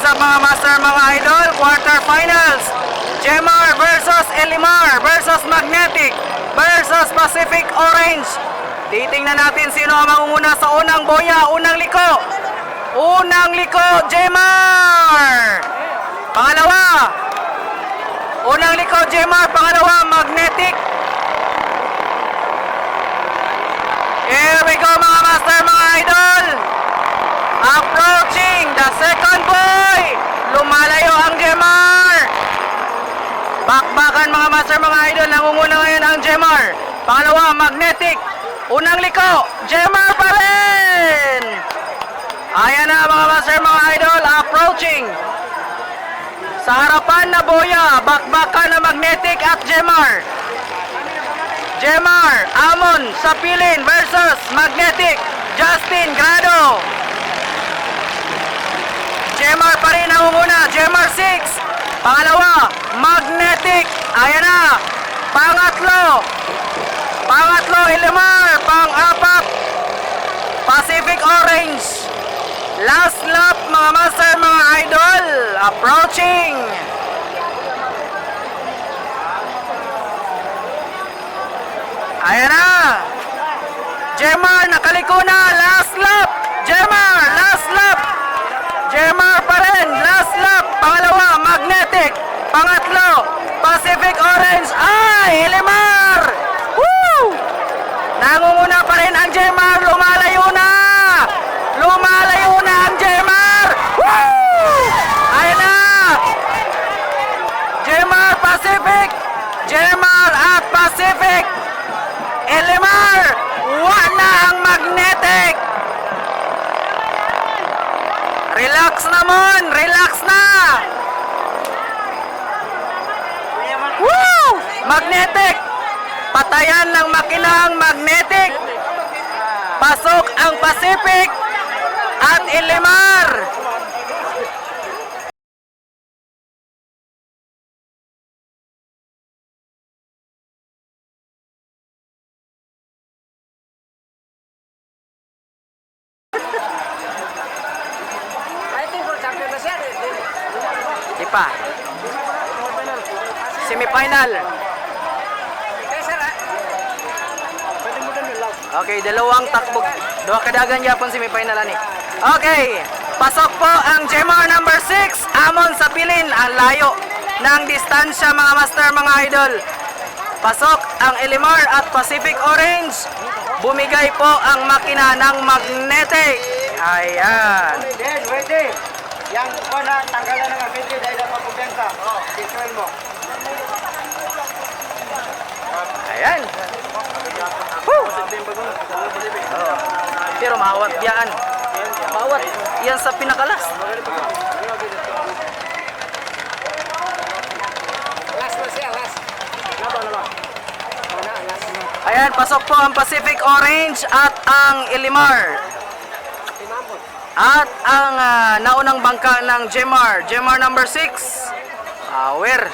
up mga master, mga idol? Quarterfinals. Jemar versus Elimar versus Magnetic versus Pacific Orange. Titingnan natin sino ang mangunguna sa unang boya, unang liko. Unang liko, Jemar. Pangalawa. Unang liko, Jemar. Pangalawa, Magnetic. Here we go mga master, mga idol. Approaching the second boy. Lumalayo ang Jemar. Bakbakan mga master, mga idol. Nangunguna ngayon ang Jemar. Pangalawa, Magnetic. Unang liko, Jemar pa rin. Ayan na mga master, mga idol. Approaching. Sa harapan na boya, bakbakan na Magnetic at Jemar. Jemar, Amon, Sapilin versus Magnetic, Justin Grado. Jemar pa rin ang umuna, Jemar 6. Pangalawa, Magnetic. Ayan na. Pangatlo, Elimar. Pang-apat, Pacific Orange. Last lap mga master, mga idol. Approaching. Ayan na. Jemar nakaliko na. Last lap. Jemar, last lap. Jemar pa rin. Last lap. Pangalawa, Magnetic. Pangatlo, Pacific Orange. Ay, Elimar. Woo! Nangunguna pa rin ang Jemar. Lumalayo na. Lumalayo na ang Jemar. Woo! Ayan na. Jemar, Pacific. Jemar at Pacific. Elimar, wala ang Magnetic. Relax naman, relax na. Woo! Magnetic. Patayan ng makina ang Magnetic. Pasok ang Pacific at Elimar. Di pa. Semifinal. Okay, dalawang takbo. Dua kadagan yapon semifinal ani. Okay, pasok po ang Jemar number 6. Amon Sapilin, ang layo ng distansya mga master, mga idol. Pasok ang Elimar at Pacific Orange. Bumigay po ang makina ng Magnetic. Ayan. Ready. Yang na tanggalan ng video dahil dapat pabenta. Destroy mo. Ayan. Woo! Pero mawat yan. Mawat yan sa pinakalas. Ayan, pasok po ang Pacific Orange at ang Elimar. At ang naunang bangka ng Jemar. Jemar number 6. Power.